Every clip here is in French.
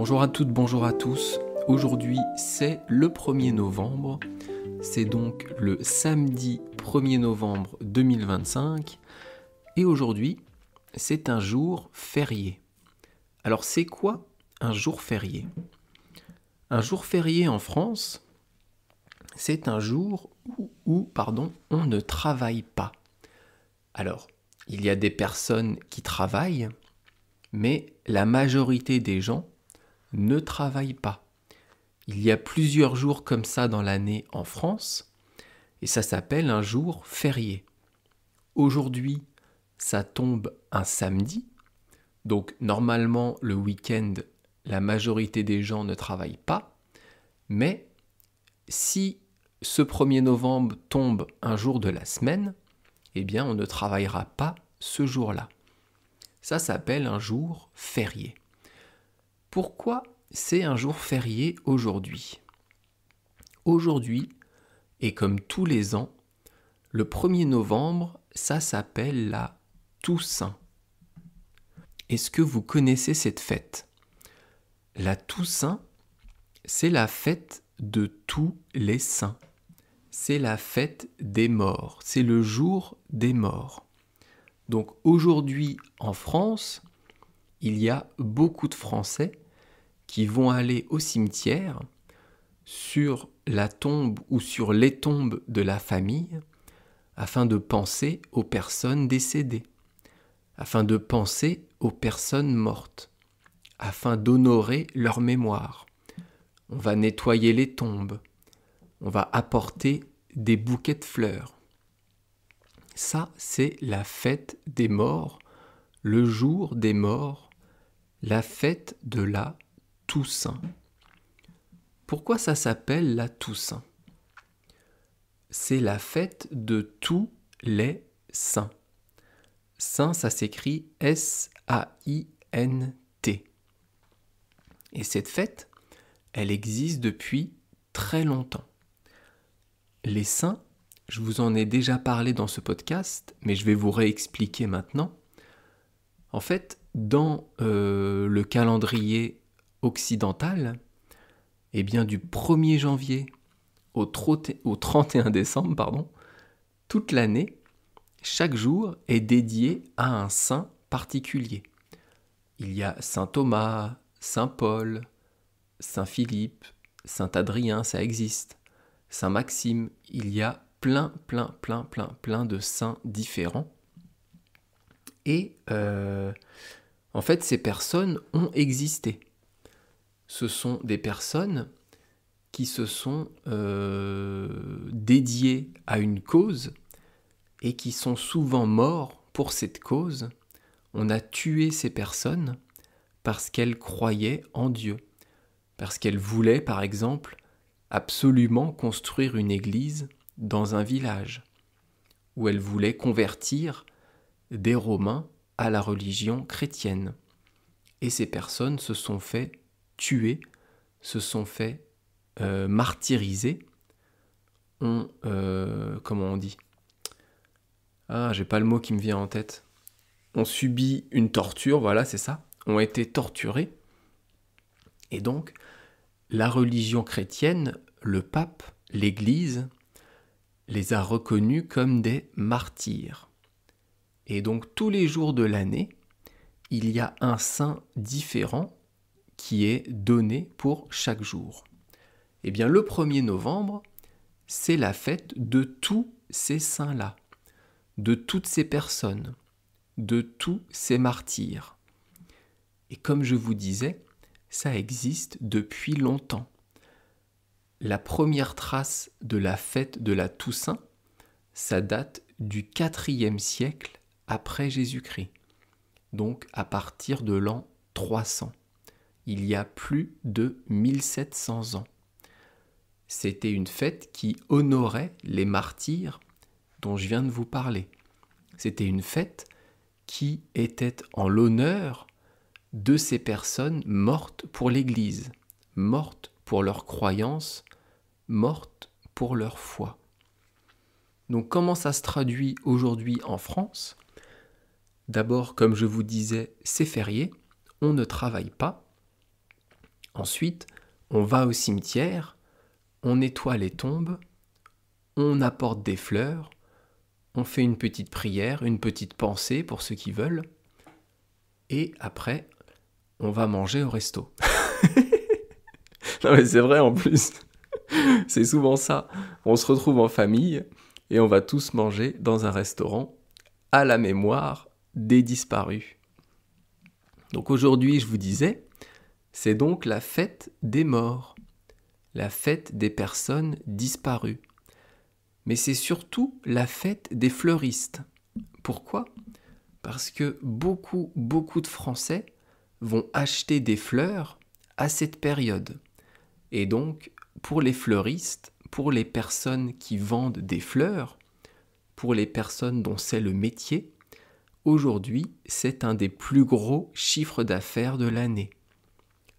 Bonjour à toutes, bonjour à tous. Aujourd'hui, c'est le 1er novembre. C'est donc le samedi 1er novembre 2025. Et aujourd'hui, c'est un jour férié. Alors, c'est quoi un jour férié ? Un jour férié en France, c'est un jour où on ne travaille pas. Alors, il y a des personnes qui travaillent, mais la majorité des gens ne travaillent pas. Il y a plusieurs jours comme ça dans l'année en France, et ça s'appelle un jour férié. Aujourd'hui, ça tombe un samedi, donc normalement le week-end, la majorité des gens ne travaillent pas, mais si ce 1er novembre tombe un jour de la semaine, eh bien on ne travaillera pas ce jour-là. Ça s'appelle un jour férié. Pourquoi c'est un jour férié aujourd'hui ? Aujourd'hui, et comme tous les ans, le 1er novembre, ça s'appelle la Toussaint. Est-ce que vous connaissez cette fête ? La Toussaint, c'est la fête de tous les saints. C'est la fête des morts. C'est le jour des morts. Donc aujourd'hui, en France, il y a beaucoup de Français qui vont aller au cimetière sur la tombe ou sur les tombes de la famille afin de penser aux personnes décédées, afin de penser aux personnes mortes, afin d'honorer leur mémoire. On va nettoyer les tombes, on va apporter des bouquets de fleurs. Ça, c'est la fête des morts, le jour des morts, la fête de la Toussaint. Pourquoi ça s'appelle la Toussaint ? C'est la fête de tous les saints. Saint, ça s'écrit S-A-I-N-T. Et cette fête, elle existe depuis très longtemps. Les saints, je vous en ai déjà parlé dans ce podcast, mais je vais vous réexpliquer maintenant. En fait, dans le calendrier occidental, eh bien du 1er janvier au 31 décembre, toute l'année, chaque jour est dédié à un saint particulier. Il y a saint Thomas, saint Paul, saint Philippe, saint Adrien, ça existe, saint Maxime, il y a plein de saints différents. Et en fait, ces personnes ont existé. Ce sont des personnes qui se sont dédiées à une cause et qui sont souvent morts pour cette cause. On a tué ces personnes parce qu'elles croyaient en Dieu, parce qu'elles voulaient, par exemple, absolument construire une église dans un village, où elles voulaient convertir des Romains à la religion chrétienne. Et ces personnes se sont fait tuer, se sont fait martyrisés, comment on dit ? Ah, j'ai pas le mot qui me vient en tête. Ont subi une torture, voilà, c'est ça, ont été torturés. Et donc, la religion chrétienne, le pape, l'Église, les a reconnus comme des martyrs. Et donc, tous les jours de l'année, il y a un saint différent qui est donné pour chaque jour. Eh bien, le 1er novembre, c'est la fête de tous ces saints-là, de toutes ces personnes, de tous ces martyrs. Et comme je vous disais, ça existe depuis longtemps. La première trace de la fête de la Toussaint, ça date du IVe siècle après Jésus-Christ, donc à partir de l'an 300. Il y a plus de 1700 ans. C'était une fête qui honorait les martyrs dont je viens de vous parler. C'était une fête qui était en l'honneur de ces personnes mortes pour l'Église, mortes pour leur croyance, mortes pour leur foi. Donc comment ça se traduit aujourd'hui en France ? D'abord, comme je vous disais, c'est férié, on ne travaille pas. Ensuite, on va au cimetière, on nettoie les tombes, on apporte des fleurs, on fait une petite prière, une petite pensée pour ceux qui veulent, et après, on va manger au resto. Non mais c'est vrai en plus, c'est souvent ça. On se retrouve en famille et on va tous manger dans un restaurant à la mémoire des disparus. Donc aujourd'hui, je vous disais, c'est donc la fête des morts, la fête des personnes disparues. Mais c'est surtout la fête des fleuristes. Pourquoi ? Parce que beaucoup de Français vont acheter des fleurs à cette période. Et donc, pour les fleuristes, pour les personnes qui vendent des fleurs, pour les personnes dont c'est le métier, aujourd'hui, c'est un des plus gros chiffres d'affaires de l'année.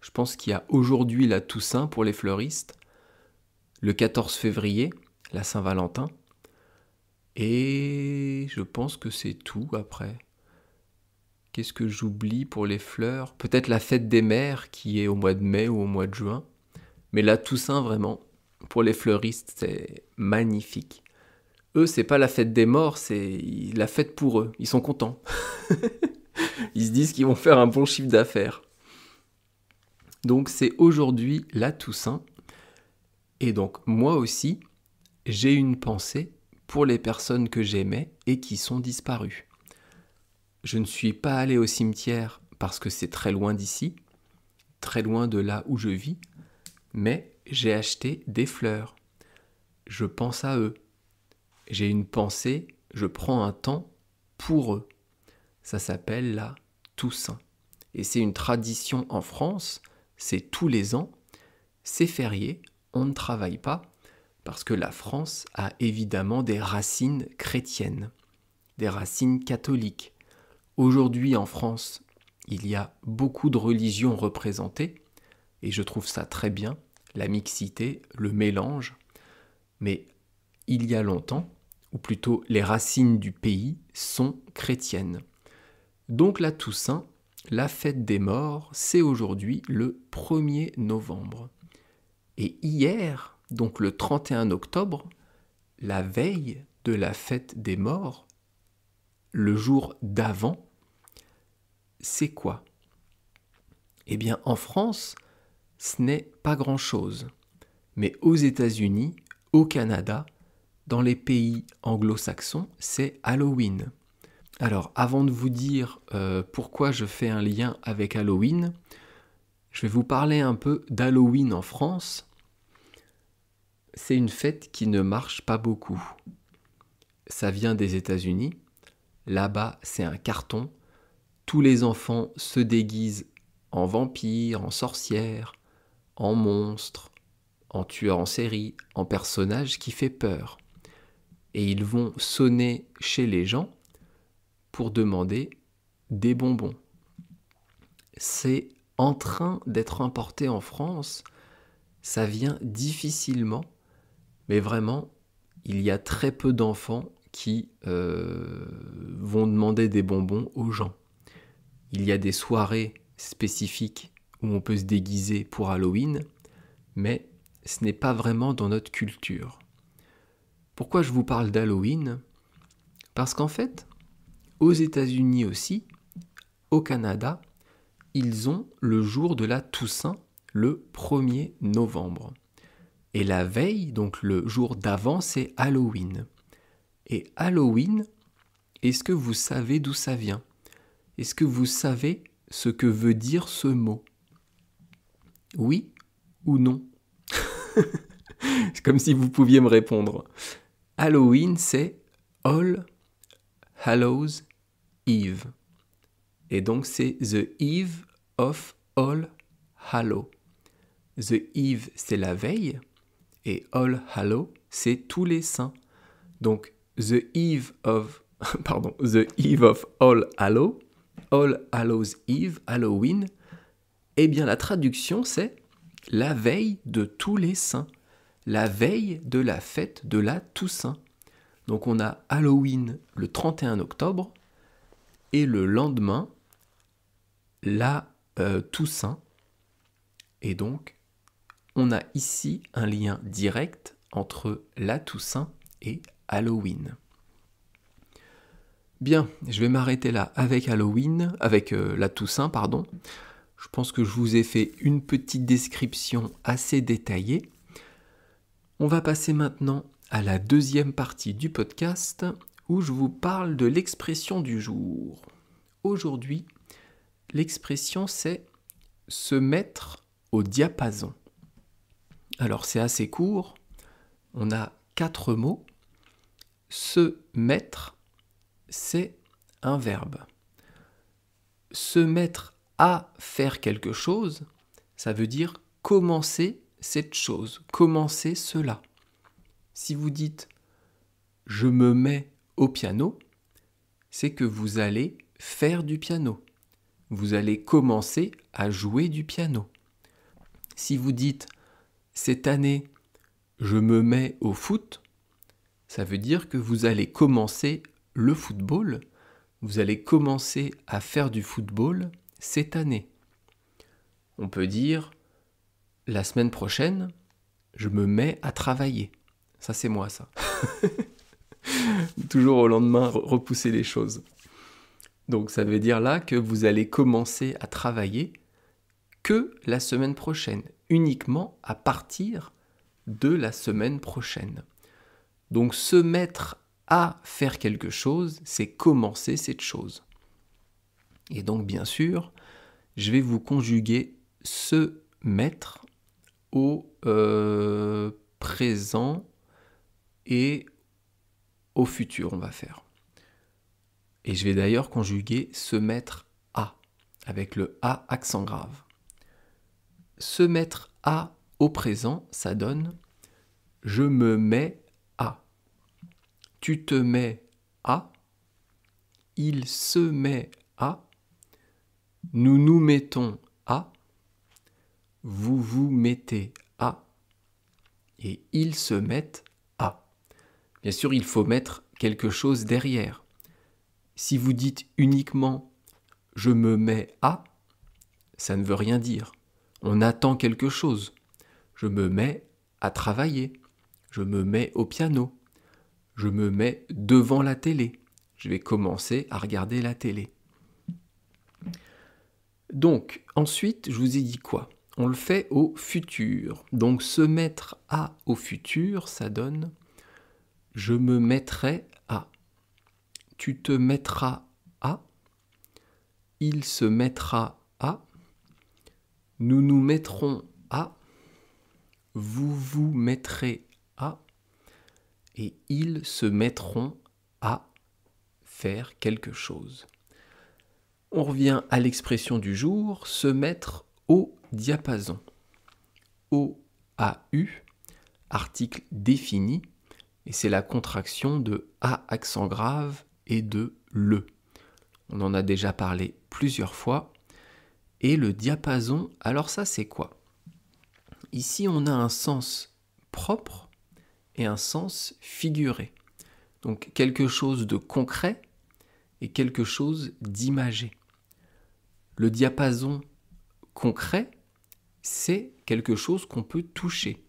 Je pense qu'il y a aujourd'hui la Toussaint pour les fleuristes, le 14 février, la Saint-Valentin, et je pense que c'est tout après. Qu'est-ce que j'oublie pour les fleurs ? Peut-être la fête des mères qui est au mois de mai ou au mois de juin. Mais la Toussaint, vraiment, pour les fleuristes, c'est magnifique. Eux, c'est pas la fête des morts, c'est la fête pour eux. Ils sont contents. Ils se disent qu'ils vont faire un bon chiffre d'affaires. Donc c'est aujourd'hui la Toussaint. Et donc moi aussi, j'ai une pensée pour les personnes que j'aimais et qui sont disparues. Je ne suis pas allé au cimetière parce que c'est très loin d'ici, très loin de là où je vis, mais j'ai acheté des fleurs. Je pense à eux. J'ai une pensée, je prends un temps pour eux. Ça s'appelle la Toussaint. Et c'est une tradition en France, c'est tous les ans, c'est férié, on ne travaille pas, parce que la France a évidemment des racines chrétiennes, des racines catholiques. Aujourd'hui en France, il y a beaucoup de religions représentées, et je trouve ça très bien, la mixité, le mélange, mais il y a longtemps, ou plutôt les racines du pays, sont chrétiennes. Donc la Toussaint, la fête des morts, c'est aujourd'hui le 1er novembre. Et hier, donc le 31 octobre, la veille de la fête des morts, le jour d'avant, c'est quoi ? Eh bien en France, ce n'est pas grand-chose. Mais aux États-Unis, au Canada, dans les pays anglo-saxons, c'est Halloween. Alors, avant de vous dire pourquoi je fais un lien avec Halloween, je vais vous parler un peu d'Halloween en France. C'est une fête qui ne marche pas beaucoup. Ça vient des États-Unis. Là-bas, c'est un carton. Tous les enfants se déguisent en vampires, en sorcières, en monstres, en tueurs en série, en personnages qui fait peur. Et ils vont sonner chez les gens pour demander des bonbons. C'est en train d'être importé en France, ça vient difficilement, mais vraiment, il y a très peu d'enfants qui vont demander des bonbons aux gens. Il y a des soirées spécifiques où on peut se déguiser pour Halloween, mais ce n'est pas vraiment dans notre culture. Pourquoi je vous parle d'Halloween ? Parce qu'en fait, aux États-Unis aussi, au Canada, ils ont le jour de la Toussaint, le 1er novembre. Et la veille, donc le jour d'avant, c'est Halloween. Et Halloween, est-ce que vous savez d'où ça vient ? Est-ce que vous savez ce que veut dire ce mot ? Oui ou non ? C'est comme si vous pouviez me répondre. Halloween, c'est All Hallows Eve. Et donc, c'est The Eve of All Hallow. The Eve, c'est la veille. Et All Hallow, c'est tous les saints. Donc, The Eve of All Hallow, All Hallows Eve, Halloween, eh bien, la traduction, c'est la veille de tous les saints. La veille de la fête de la Toussaint. Donc on a Halloween le 31 octobre et le lendemain, la Toussaint. Et donc, on a ici un lien direct entre la Toussaint et Halloween. Bien, je vais m'arrêter là avec la Toussaint, pardon. Je pense que je vous ai fait une petite description assez détaillée. On va passer maintenant à la deuxième partie du podcast où je vous parle de l'expression du jour. Aujourd'hui, l'expression c'est se mettre au diapason. Alors c'est assez court, on a 4 mots. Se mettre, c'est un verbe. Se mettre à faire quelque chose, ça veut dire commencer cette chose, commencer cela. Si vous dites « je me mets au piano », c'est que vous allez faire du piano. Vous allez commencer à jouer du piano. Si vous dites « cette année, je me mets au foot », ça veut dire que vous allez commencer le football, vous allez commencer à faire du football cette année. On peut dire « la semaine prochaine, je me mets à travailler ». Ça, c'est moi, ça. Toujours au lendemain, repousser les choses. Donc, ça veut dire là que vous allez commencer à travailler que la semaine prochaine, uniquement à partir de la semaine prochaine. Donc, se mettre à faire quelque chose, c'est commencer cette chose. Et donc, bien sûr, je vais vous conjuguer se mettre au présent et au futur, on va faire. Et je vais d'ailleurs conjuguer se mettre à, avec le A accent grave. Se mettre à au présent, ça donne je me mets à. Tu te mets à. Il se met à. Nous nous mettons à. Vous vous mettez à. Et ils se mettent à. Bien sûr, il faut mettre quelque chose derrière. Si vous dites uniquement « je me mets à », ça ne veut rien dire. On attend quelque chose. Je me mets à travailler. Je me mets au piano. Je me mets devant la télé. Je vais commencer à regarder la télé. Donc, ensuite, je vous ai dit quoi ? On le fait au futur. Donc, se mettre à au futur, ça donne « je me mettrai à ». Tu te mettras à, il se mettra à, nous nous mettrons à, vous vous mettrez à, et ils se mettront à faire quelque chose. On revient à l'expression du jour, se mettre au diapason. O-A-U, article défini, et c'est la contraction de A accent grave et de le. On en a déjà parlé plusieurs fois. Et le diapason, alors ça c'est quoi ? Ici on a un sens propre et un sens figuré. Donc quelque chose de concret et quelque chose d'imagé. Le diapason concret, c'est quelque chose qu'on peut toucher.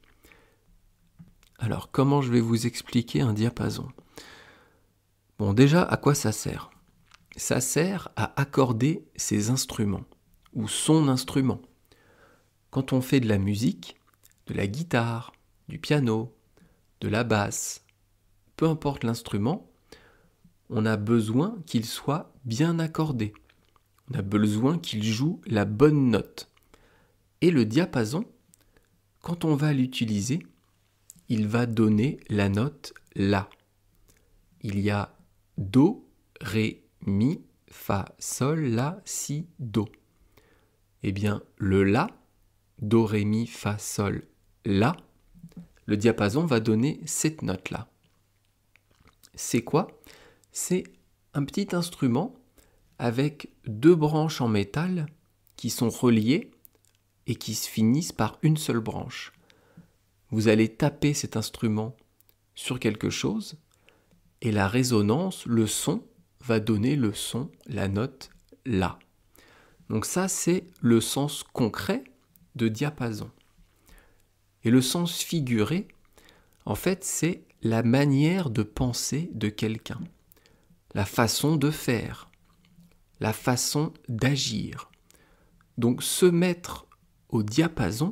Alors comment je vais vous expliquer un diapason ? Bon, déjà, à quoi ça sert ? Ça sert à accorder ses instruments, ou son instrument. Quand on fait de la musique, de la guitare, du piano, de la basse, peu importe l'instrument, on a besoin qu'il soit bien accordé. On a besoin qu'il joue la bonne note. Et le diapason, quand on va l'utiliser, il va donner la note La. Il y a Do, Ré, Mi, Fa, Sol, La, Si, Do. Eh bien, le La, Do, Ré, Mi, Fa, Sol, La, le diapason va donner cette note-là. C'est quoi ? C'est un petit instrument avec 2 branches en métal qui sont reliées et qui se finissent par une seule branche. Vous allez taper cet instrument sur quelque chose et la résonance, le son, va donner le son, la note La. Donc ça, c'est le sens concret de diapason. Et le sens figuré, en fait, c'est la manière de penser de quelqu'un, la façon de faire, la façon d'agir. Donc se mettre au diapason,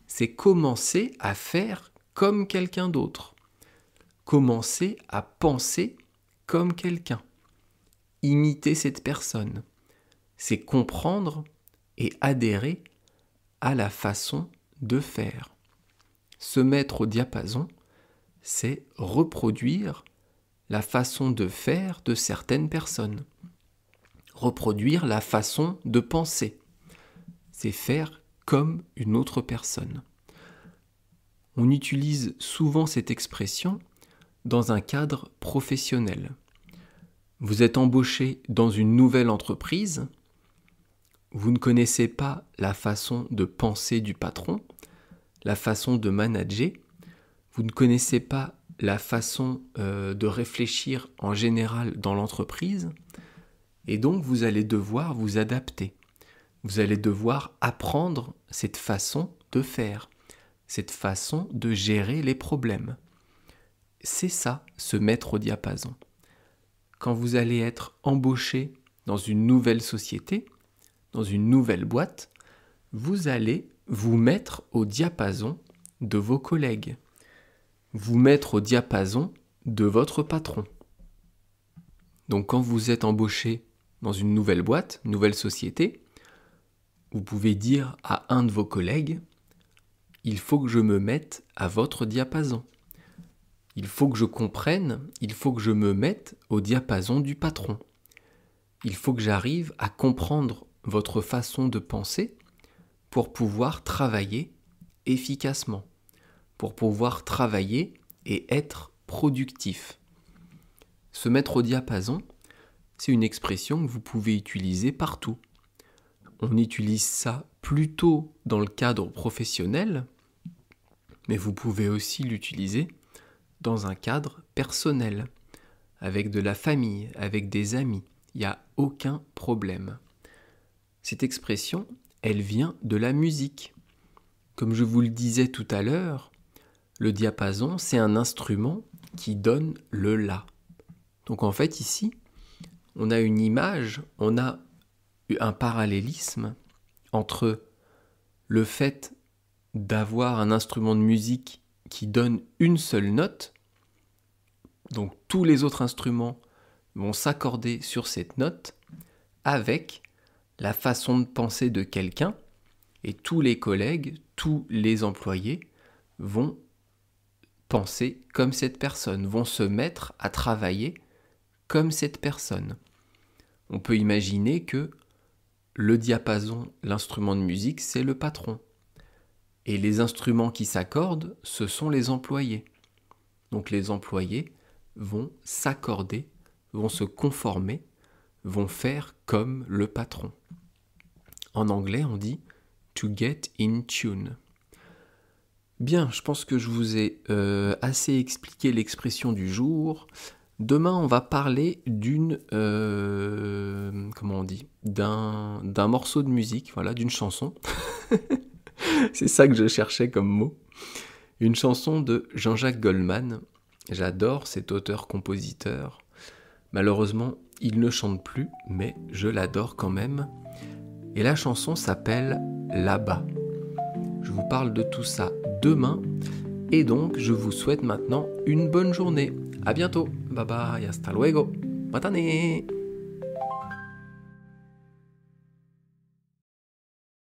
c'est commencer à faire comme quelqu'un d'autre, commencer à penser comme quelqu'un, imiter cette personne, c'est comprendre et adhérer à la façon de faire. Se mettre au diapason, c'est reproduire la façon de faire de certaines personnes. Reproduire la façon de penser, c'est faire comme une autre personne. On utilise souvent cette expression dans un cadre professionnel. Vous êtes embauché dans une nouvelle entreprise, vous ne connaissez pas la façon de penser du patron, la façon de manager, vous ne connaissez pas la façon de réfléchir en général dans l'entreprise, et donc vous allez devoir vous adapter. Vous allez devoir apprendre cette façon de faire, cette façon de gérer les problèmes. C'est ça, se mettre au diapason. Quand vous allez être embauché dans une nouvelle société, dans une nouvelle boîte, vous allez vous mettre au diapason de vos collègues, vous mettre au diapason de votre patron. Donc quand vous êtes embauché dans une nouvelle boîte, une nouvelle société, vous pouvez dire à un de vos collègues « Il faut que je me mette à votre diapason. Il faut que je comprenne, il faut que je me mette au diapason du patron. Il faut que j'arrive à comprendre votre façon de penser pour pouvoir travailler efficacement, pour pouvoir travailler et être productif. » Se mettre au diapason, c'est une expression que vous pouvez utiliser partout. On utilise ça plutôt dans le cadre professionnel, mais vous pouvez aussi l'utiliser dans un cadre personnel, avec de la famille, avec des amis. Il n'y a aucun problème. Cette expression, elle vient de la musique. Comme je vous le disais tout à l'heure, le diapason, c'est un instrument qui donne le la. Donc en fait ici, on a une image, on a un parallélisme entre le fait d'avoir un instrument de musique qui donne une seule note, donc tous les autres instruments vont s'accorder sur cette note, avec la façon de penser de quelqu'un, et tous les collègues, tous les employés vont penser comme cette personne, vont se mettre à travailler comme cette personne. On peut imaginer que le diapason, l'instrument de musique, c'est le patron. Et les instruments qui s'accordent, ce sont les employés. Donc les employés vont s'accorder, vont se conformer, vont faire comme le patron. En anglais, on dit « to get in tune ». Bien, je pense que je vous ai assez expliqué l'expression du jour. Demain, on va parler d'un morceau de musique, voilà, d'une chanson. C'est ça que je cherchais comme mot. Une chanson de Jean-Jacques Goldman. J'adore cet auteur-compositeur. Malheureusement, il ne chante plus, mais je l'adore quand même. Et la chanson s'appelle « Là-bas ». Je vous parle de tout ça demain. Et donc, je vous souhaite maintenant une bonne journée. À bientôt. Bye bye. Hasta luego. Matane.